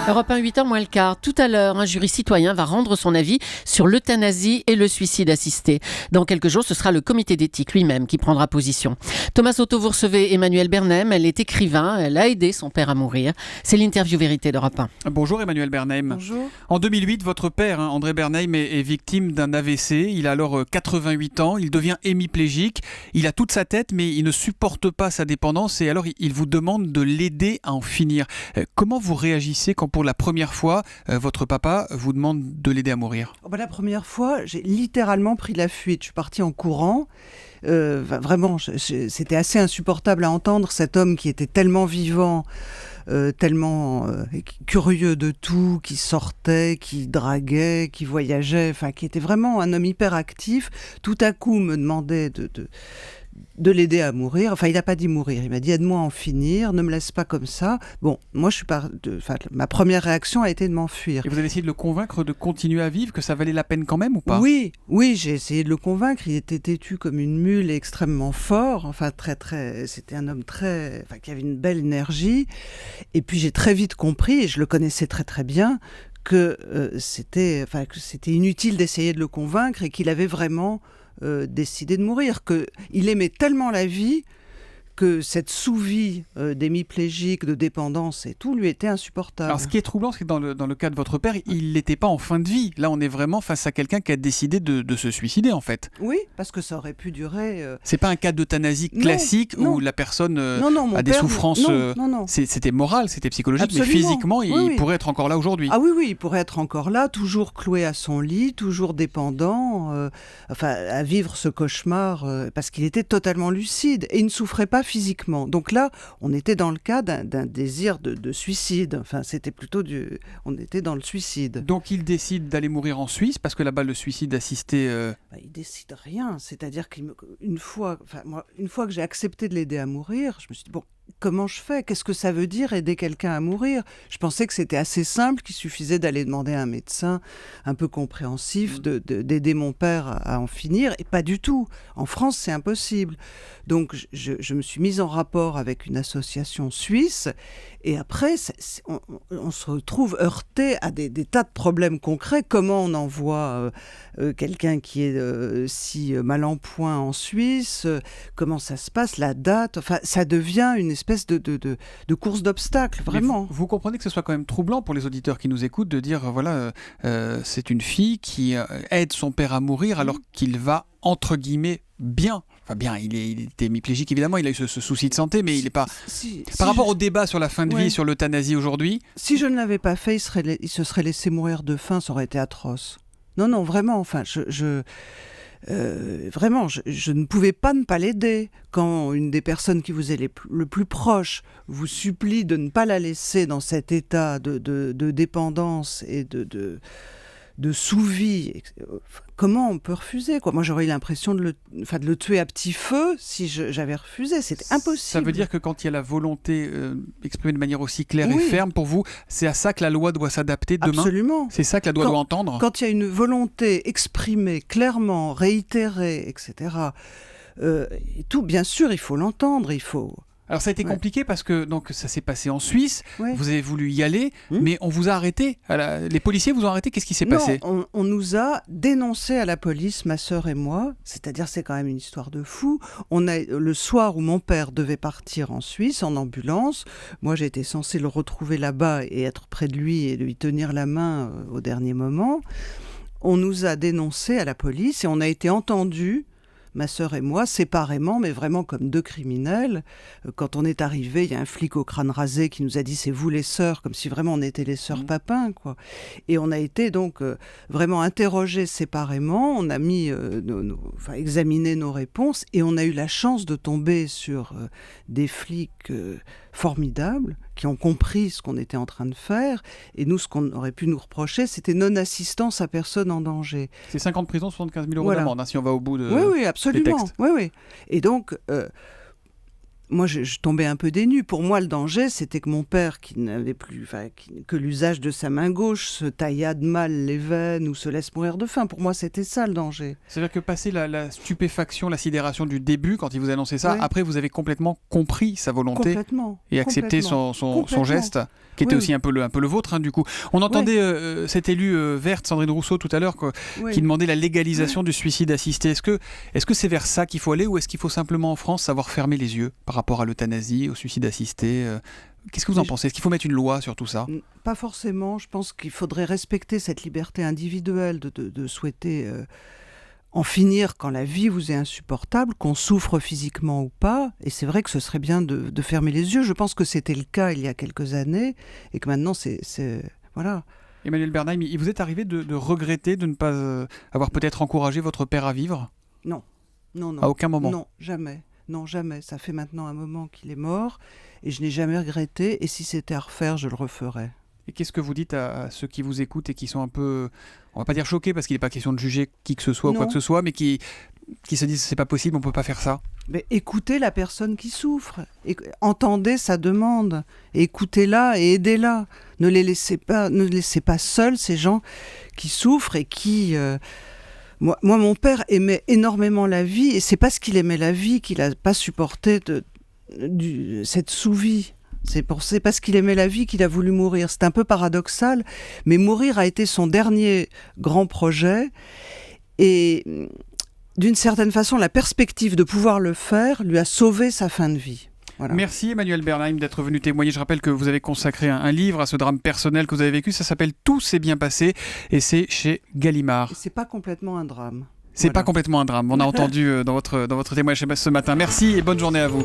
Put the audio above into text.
Europe 1, 8h moins le quart. Tout à l'heure, un jury citoyen va rendre son avis sur l'euthanasie et le suicide assisté. Dans quelques jours, ce sera le comité d'éthique lui-même qui prendra position. Thomas Soto, vous recevez Emmanuelle Bernheim. Elle est écrivain. Elle a aidé son père à mourir. C'est l'interview vérité d'Europe 1. Bonjour Emmanuelle Bernheim. Bonjour. En 2008, votre père, André Bernheim, est victime d'un AVC. Il a alors 88 ans. Il devient hémiplégique. Il a toute sa tête, mais il ne supporte pas sa dépendance. Et alors, il vous demande de l'aider à en finir. Comment vous réagissez quand pour la première fois, votre papa vous demande de l'aider à mourir ? La première fois, j'ai littéralement pris la fuite. Je suis partie en courant. Vraiment, c'était assez insupportable à entendre, cet homme qui était tellement vivant, tellement curieux de tout, qui sortait, qui draguait, qui voyageait, qui était vraiment un homme hyper actif. Tout à coup, me demandait de l'aider à mourir. Enfin, il n'a pas dit mourir, il m'a dit aide-moi à en finir, ne me laisse pas comme ça. Bon, moi, ma première réaction a été de m'enfuir. Et vous avez essayé de le convaincre de continuer à vivre, que ça valait la peine quand même ou pas ? Oui, j'ai essayé de le convaincre. Il était têtu comme une mule et extrêmement fort. Enfin, c'était un homme qui avait une belle énergie. Et puis, j'ai très vite compris, et je le connaissais très très bien, que c'était inutile d'essayer de le convaincre et qu'il avait vraiment décidé de mourir, qu'il aimait tellement la vie que cette sous-vie d'hémiplégique, de dépendance et tout, lui était insupportable. Alors ce qui est troublant, c'est que dans le cas de votre père, il n'était pas en fin de vie. Là, on est vraiment face à quelqu'un qui a décidé de se suicider, en fait. Oui, parce que ça aurait pu durer... C'est pas un cas d'euthanasie classique où la personne a des souffrances... Non. C'était moral, c'était psychologique, Absolument. Mais physiquement, il pourrait être encore là aujourd'hui. Ah oui, il pourrait être encore là, toujours cloué à son lit, toujours dépendant, à vivre ce cauchemar, parce qu'il était totalement lucide et il ne souffrait pas physiquement. Donc là, on était dans le cas d'un désir de suicide. Enfin, c'était plutôt on était dans le suicide. Donc il décide d'aller mourir en Suisse, parce que là-bas, le suicide assisté... Il décide rien. C'est-à-dire qu'une fois que j'ai accepté de l'aider à mourir, je me suis dit, bon, comment je fais ? Qu'est-ce que ça veut dire aider quelqu'un à mourir ? Je pensais que c'était assez simple, qu'il suffisait d'aller demander à un médecin un peu compréhensif d'aider mon père à en finir. Et pas du tout. En France, c'est impossible. Donc, je me suis mise en rapport avec une association suisse. Et après, on se retrouve heurté à des tas de problèmes concrets. Comment on envoie quelqu'un qui est si mal en point en Suisse ? Comment ça se passe ? La date ? Enfin, ça devient une espèce de course d'obstacles, vraiment. Vous comprenez que ce soit quand même troublant pour les auditeurs qui nous écoutent de dire, c'est une fille qui aide son père à mourir alors qu'il va, entre guillemets, bien. Enfin bien, il était hémiplégique évidemment, il a eu ce souci de santé, mais il n'est pas... Par rapport au débat sur la fin de vie, sur l'euthanasie aujourd'hui... Si je ne l'avais pas fait, il se serait laissé mourir de faim, ça aurait été atroce. Non, vraiment, vraiment, je ne pouvais pas ne pas l'aider. Quand une des personnes qui vous est le plus proche vous supplie de ne pas la laisser dans cet état de dépendance et de sous-vie, comment on peut refuser, quoi ? Moi, j'aurais eu l'impression de le tuer à petit feu si j'avais refusé. C'était impossible. Ça veut dire que quand il y a la volonté exprimée de manière aussi claire et ferme, pour vous, c'est à ça que la loi doit s'adapter demain ? Absolument. C'est ça que la loi doit entendre ? Quand il y a une volonté exprimée clairement, réitérée, etc., tout, bien sûr, il faut l'entendre, il faut... Alors ça a été compliqué parce que donc ça s'est passé en Suisse, vous avez voulu y aller, mais on vous a arrêté. Les policiers vous ont arrêté, qu'est-ce qui s'est passé ? On nous a dénoncés à la police, ma sœur et moi, c'est-à-dire c'est quand même une histoire de fou. Le soir où mon père devait partir en Suisse en ambulance, moi j'étais censée le retrouver là-bas et être près de lui et lui tenir la main au dernier moment. On nous a dénoncés à la police et on a été entendus, ma sœur et moi, séparément, mais vraiment comme deux criminels. Quand on est arrivé, il y a un flic au crâne rasé qui nous a dit « c'est vous les sœurs », comme si vraiment on était les sœurs Papin, quoi. Et on a été donc vraiment interrogés séparément, on a examiné nos réponses, et on a eu la chance de tomber sur des flics formidables, qui ont compris ce qu'on était en train de faire, et nous, ce qu'on aurait pu nous reprocher, c'était non-assistance à personne en danger. C'est 5 ans de prison, 75 000 euros d'amende, si on va au bout de... Oui, absolument. Oui. Et donc, moi, je tombais un peu des nues. Pour moi, le danger, c'était que mon père, qui n'avait plus que l'usage de sa main gauche, se taillade mal les veines ou se laisse mourir de faim. Pour moi, c'était ça le danger. C'est-à-dire que passer la stupéfaction, la sidération du début, quand il vous a annoncé ça, Oui. après vous avez complètement compris sa volonté Complètement. et accepté son geste, qui était Oui, aussi un peu le vôtre, hein, du coup. On entendait cette élue verte, Sandrine Rousseau, tout à l'heure, Oui. qui demandait la légalisation du suicide assisté. Est-ce que c'est vers ça qu'il faut aller, ou est-ce qu'il faut simplement en France savoir fermer les yeux par rapport à l'euthanasie, au suicide assisté? Qu'est-ce que vous en pensez? Est-ce qu'il faut mettre une loi sur tout ça? Pas forcément. Je pense qu'il faudrait respecter cette liberté individuelle de souhaiter en finir quand la vie vous est insupportable, qu'on souffre physiquement ou pas. Et c'est vrai que ce serait bien de fermer les yeux. Je pense que c'était le cas il y a quelques années et que maintenant, voilà. Emmanuelle Bernheim, il vous est arrivé de regretter de ne pas avoir peut-être encouragé votre père à vivre? Non. À aucun moment? Non, jamais. Non, jamais. Ça fait maintenant un moment qu'il est mort et je n'ai jamais regretté. Et si c'était à refaire, je le referais. Et qu'est-ce que vous dites à ceux qui vous écoutent et qui sont un peu, on va pas dire choqués, parce qu'il n'est pas question de juger qui que ce soit ou quoi que ce soit, mais qui se disent c'est pas possible, on peut pas faire ça? Mais écoutez la personne qui souffre, entendez sa demande, écoutez-la et aidez-la. Ne laissez pas seuls ces gens qui souffrent et qui... Moi, mon père aimait énormément la vie, et c'est parce qu'il aimait la vie qu'il n'a pas supporté cette sous-vie. C'est parce qu'il aimait la vie qu'il a voulu mourir. C'est un peu paradoxal, mais mourir a été son dernier grand projet. Et d'une certaine façon, la perspective de pouvoir le faire lui a sauvé sa fin de vie. Voilà. Merci Emmanuelle Bernheim d'être venue témoigner. Je rappelle que vous avez consacré un livre à ce drame personnel que vous avez vécu. Ça s'appelle Tout s'est bien passé et c'est chez Gallimard. Et c'est pas complètement un drame. C'est pas complètement un drame. On a entendu dans votre témoignage ce matin. Merci et bonne journée à vous.